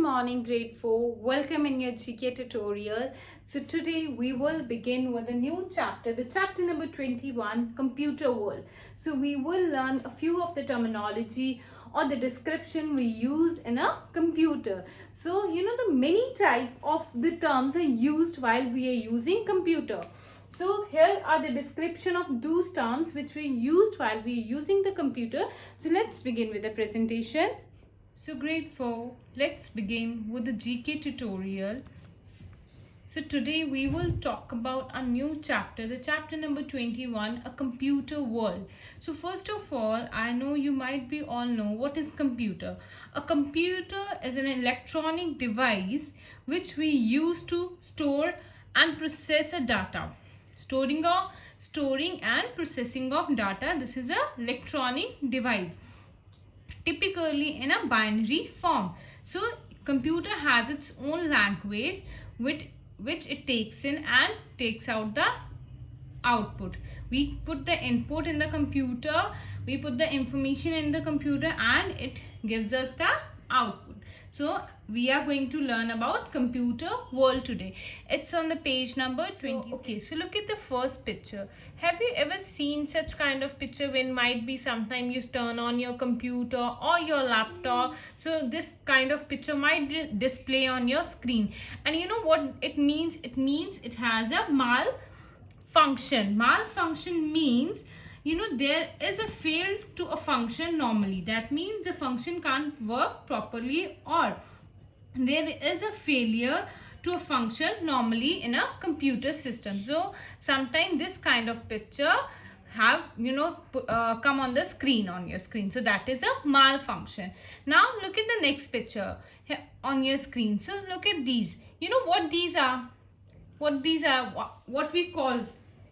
morning grade 4. Welcome in your GK tutorial. So today we will begin with a new chapter, the chapter number 21, computer world. So we will learn a few of the terminology or the description we use in a computer. So the many type of the terms are used while we are using computer. So here are the description of those terms which we used while we are using the computer. So let's begin with the presentation. So grade 4, let's begin with the GK tutorial. So today we will talk about a new chapter, the chapter number 21, a computer world. So first of all, I know you might be all know what is computer. A computer is an electronic device which we use to store and process a data. Storing and processing of data. This is an electronic device, typically in a binary form. So computer has its own language which it takes in and takes out the output. We put the input in the computer, we put the information in the computer, and it gives us the output. So we are going to learn about computer world today. It's on the page number 20. Okay, so look at the first picture. Have you ever seen such kind of picture when might be sometime you turn on your computer or your laptop? So this kind of picture might display on your screen. And you know what it means? It means it has a malfunction. Malfunction means there is a fail to a function normally. That means the function can't work properly, or there is a failure to a function normally in a computer system. So sometimes this kind of picture have come on the screen, on your screen. So that is a malfunction. Now look at the next picture here on your screen. So look at these. You know what these are? What we call,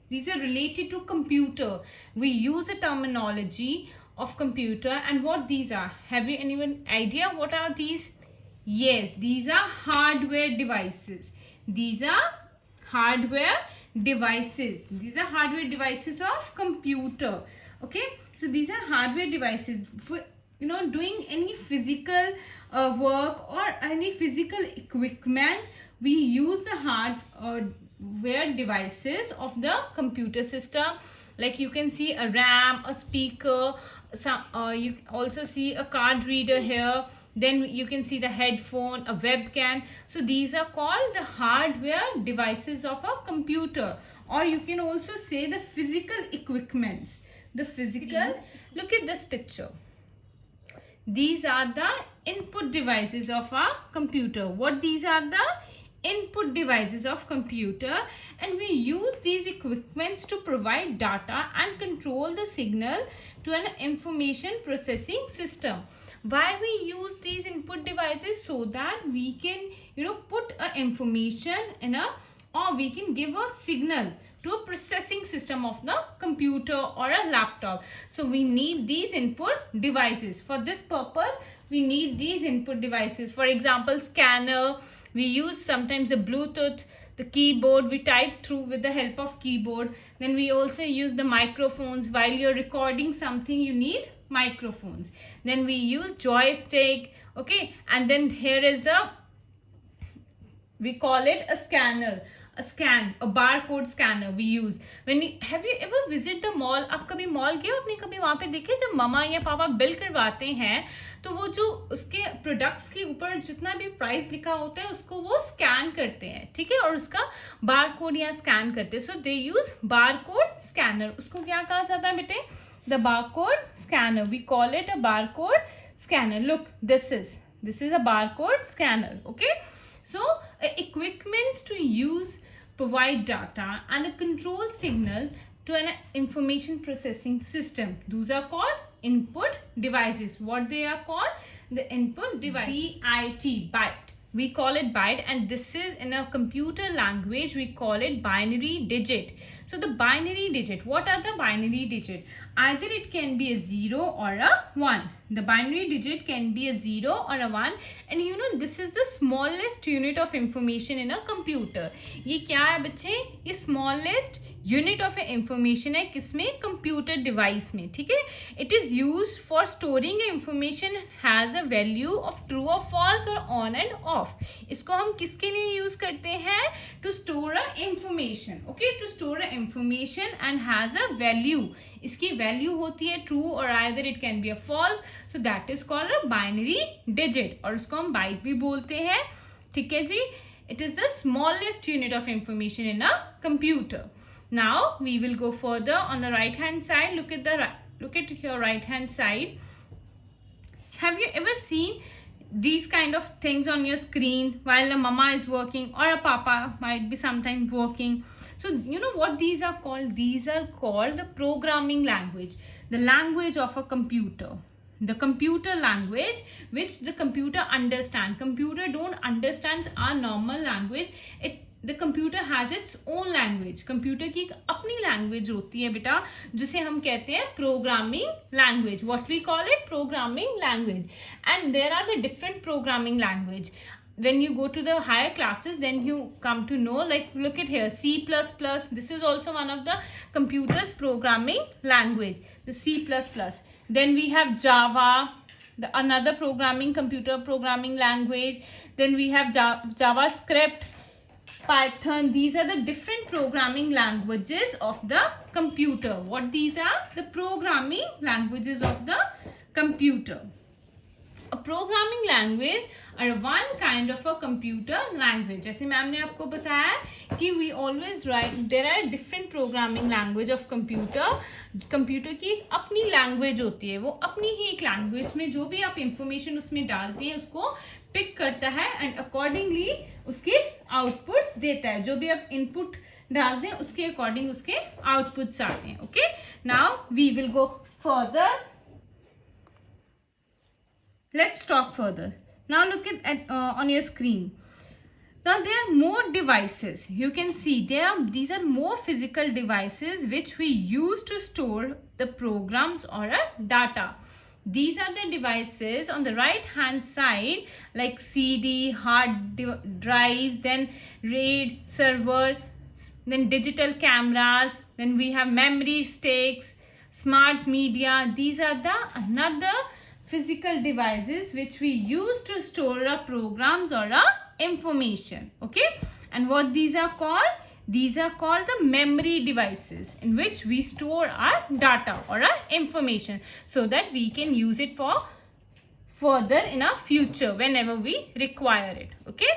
these are related to computer. We use the terminology of computer, and what these are. Have you anyone idea what are these? Yes, these are hardware devices. These are hardware devices. These are hardware devices of computer. Okay, so these are hardware devices for doing any physical work or any physical equipment. We use the hardware devices of the computer system. Like you can see a RAM, a speaker, you also see a card reader here. Then you can see the headphone, a webcam. So these are called the hardware devices of a computer, or you can also say the physical equipments. The physical, look at this picture. These are the input devices of a computer. What these are? The input devices of computer, and we use these equipments to provide data and control the signal to an information processing system. Why we use these input devices? So that we can put a information in or we can give a signal to a processing system of the computer or a laptop. So we need these input devices. For this purpose we need these input devices. For example, scanner. We use sometimes the Bluetooth, the keyboard, we type through with the help of keyboard. Then we also use the microphones. While you're recording something, you need microphones. Then we use joystick. Okay, and then here is we call it a scanner. A barcode scanner we use. Have you ever visit the mall? आप कभी mall गए? आपने कभी वहाँ पे देखे जब mama या पापा बिल करवाते हैं तो वो जो उसके प्रोडक्ट्स के ऊपर जितना भी प्राइस लिखा होता है उसको वो स्कैन करते हैं, ठीक है, और उसका बारकोड या स्कैन करते हैं. So they use barcode scanner. उसको क्या कहा जाता है बेटे? The barcode scanner. We call it a barcode scanner. Look, this is a barcode scanner. Okay, so equipments to use, provide data and a control signal to an information processing system. Those are called input devices. What they are called? The input device. BIT, byte. We call it byte, and this is in a computer language we call it binary digit. So the binary digit, what are the binary digit? Either it can be a 0 or a 1. The binary digit can be a 0 or a 1, and this is the smallest unit of information in a computer. ये क्या है बच्चे? ये smallest unit of information है किसमें, computer device में, ठीक है. It is use for storing information has a value of true और फॉल्स और ऑन एंड ऑफ. इसको हम किसके लिए यूज करते हैं, to store a information. Okay, to store a information and has a value. इसकी वैल्यू होती है ट्रू और either it can be a false, so that is called a binary digit, और उसको हम बाइट भी बोलते हैं. ठीक है जी. It is the smallest unit of information in a computer. Now we will go further on the right hand side. Look at your right hand side. Have you ever seen these kind of things on your screen while a mama is working or a papa might be sometimes working? So you know what these are called? These are called the programming language, the language of a computer. The computer language which the computer understand. Computer don't understand our normal language. The computer has its own language. computer की एक अपनी language होती है बेटा, जिसे हम कहते हैं programming language. What we call it, programming language. And there are the different programming language. When you go to the higher classes, then you come to know, like look at here, C++. This is also one of the computer's programming language, the C++. Then we have Java, another computer programming language. Then we have JavaScript, Python. These are the different programming languages of the computer. What these are? The programming languages of the computer. A programming language are one kind of a computer language. जैसे ma'am ने आपको बताया कि we always write, there are different programming language of computer. Computer की एक अपनी language होती है, वो अपनी ही एक लैंग्वेज में जो भी आप इंफॉर्मेशन उसमें डालते हैं उसको पिक करता है एंड अकॉर्डिंगली उसके आउटपुट्स देता है. जो भी आप इनपुट डालते हैं उसके अकॉर्डिंग उसके आउटपुट्स आते हैं. Okay, now we will go further. Let's talk further. Now look at on your screen. Now there are more devices. You can see these are more physical devices which we use to store the programs or data. These are the devices on the right hand side, like CD, hard drives, then RAID server, then digital cameras, then we have memory sticks, smart media. These are the another physical devices which we use to store our programs or our information. Okay, and what these are called? These are called the memory devices in which we store our data or our information so that we can use it for further in our future whenever we require it. Okay,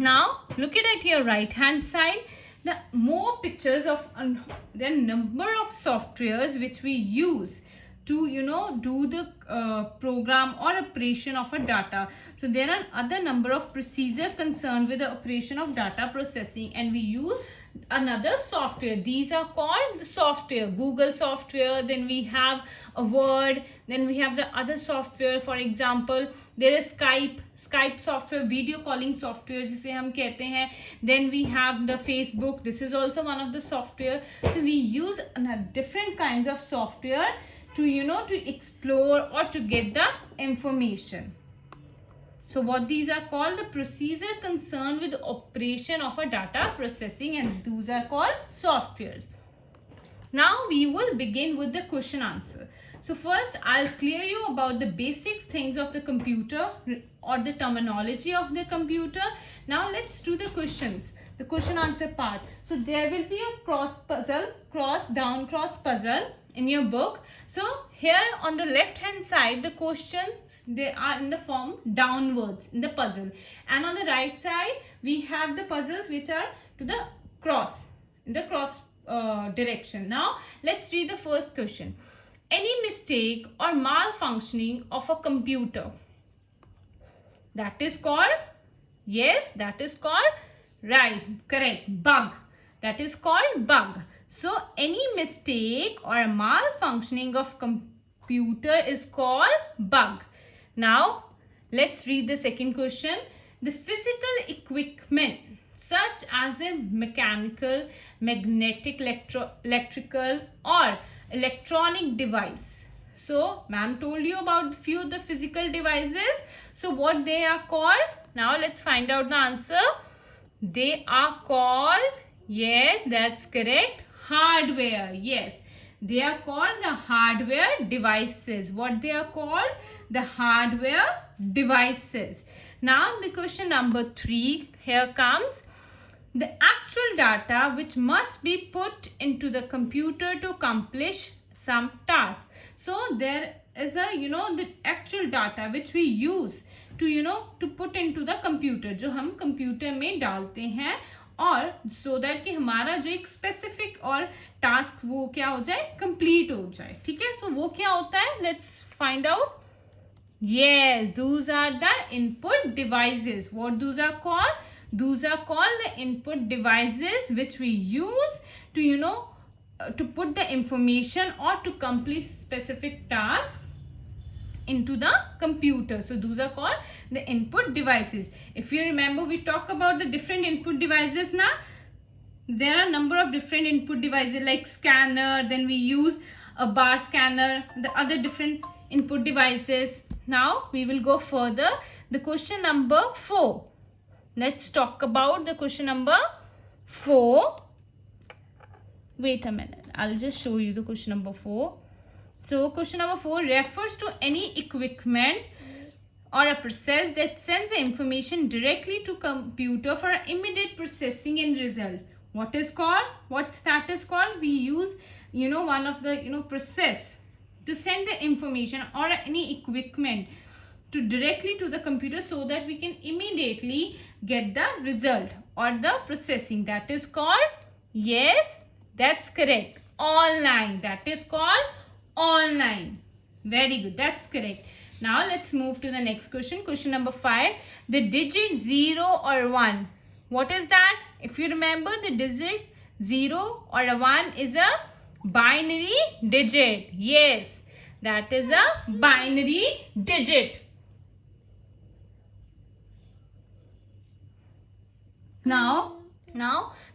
now look at your right hand side. The more pictures of the number of softwares which we use to do the program or operation of a data. So there are other number of procedures concerned with the operation of data processing, and we use another software. These are called the software, Google software, then we have a Word, then we have the other software. For example, there is Skype software, video calling software जिसे हम कहते हैं. Then we have the Facebook. This is also one of the software. So we use different kinds of software to explore or to get the information. So what these are called, the procedure concerned with the operation of a data processing, and those are called softwares. Now we will begin with the question answer. So first I'll clear you about the basic things of the computer or the terminology of the computer. Now let's do the questions, the question answer part. So there will be a cross puzzle in your book. So here on the left hand side, the questions, they are in the form downwards in the puzzle, and on the right side we have the puzzles which are to the cross, in the cross direction. Now let's read the first question. Any mistake or malfunctioning of a computer, that is called, yes, that is called, right, correct, bug. That is called bug. So any mistake or malfunctioning of computer is called bug. Now let's read the second question. The physical equipment such as a mechanical, magnetic, electrical or electronic device. So ma'am told you about few of the physical devices. So what they are called? Now let's find out the answer. They are called Yes, that's correct. Hardware. Yes. They are called the hardware devices. What they are called? The hardware devices. Now the question number 3 here comes. The actual data which must be put into the computer to accomplish some task. So there is a the actual data which we use to put into the computer, जो हम computer में डालते हैं और so that कि हमारा जो एक स्पेसिफिक और टास्क वो क्या हो जाए, कंप्लीट हो जाए. ठीक है, सो वो क्या होता है, let's find out. Yes, those are the input devices. What those are called? Those are called the input devices which we use to to put the information or to complete specific task into the computer. So those are called the input devices. If you remember, we talk about the different input devices now. There are a number of different input devices like scanner, then we use a bar scanner, the other different input devices. Now we will go further. The question number 4. Let's talk about the question number 4. Wait a minute. I'll just show you the question number 4. So question number 4 refers to any equipment or a process that sends the information directly to computer for immediate processing and result. What is called? What's that is called? We use one of the process to send the information or any equipment to directly to the computer so that we can immediately get the result or the processing. That is called, yes, that's correct, online. That is called online. Very good, that's correct. Now let's move to the next question. Question number 5. The digit 0 or 1. What is that? If you remember, the digit 0 or a 1 is a binary digit. Yes, that is a binary digit. Now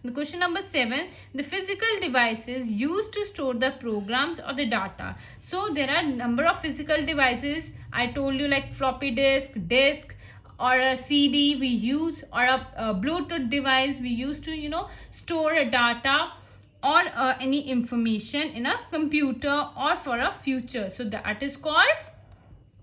the question number 7, the physical devices used to store the programs or the data. So there are number of physical devices. I told you, like floppy disk, or a CD we use, or a Bluetooth device we use to store a data or any information in a computer or for a future. So that is called,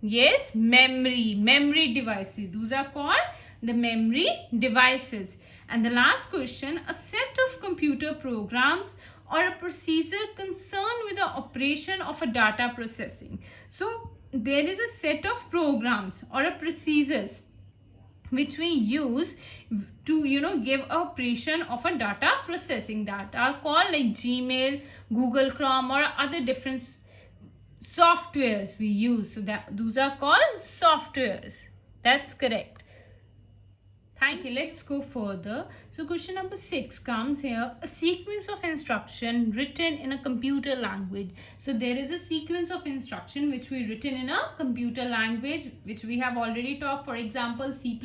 yes, memory devices. Those are called the memory devices. And the last question, a set of computer programs or a procedure concerned with the operation of a data processing. So there is a set of programs or a procedures which we use to give operation of a data processing, that are called like Gmail, Google Chrome, or other different softwares we use. So that those are called softwares. That's correct. Thank you. Let's go further. So question number 6 comes here. A sequence of instruction written in a computer language. So there is a sequence of instruction which we written in a computer language, which we have already talked. For example, C++,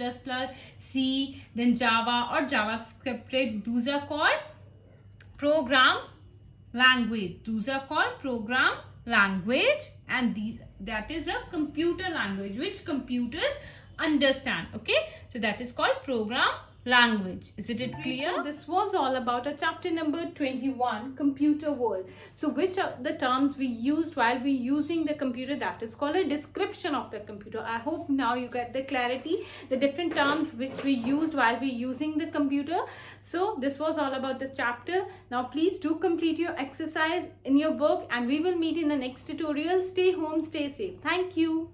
C, then Java or JavaScript. Those are called program language. Those are called program language, and that is a computer language which computers understand. Okay, so that is called program language. Is it clear? So this was all about a chapter number 21, computer world. So which are the terms we used while we using the computer? That is called a description of the computer. I hope now you get the clarity, the different terms which we used while we using the computer. So this was all about this chapter. Now please do complete your exercise in your book, and we will meet in the next tutorial. Stay home, stay safe. Thank you.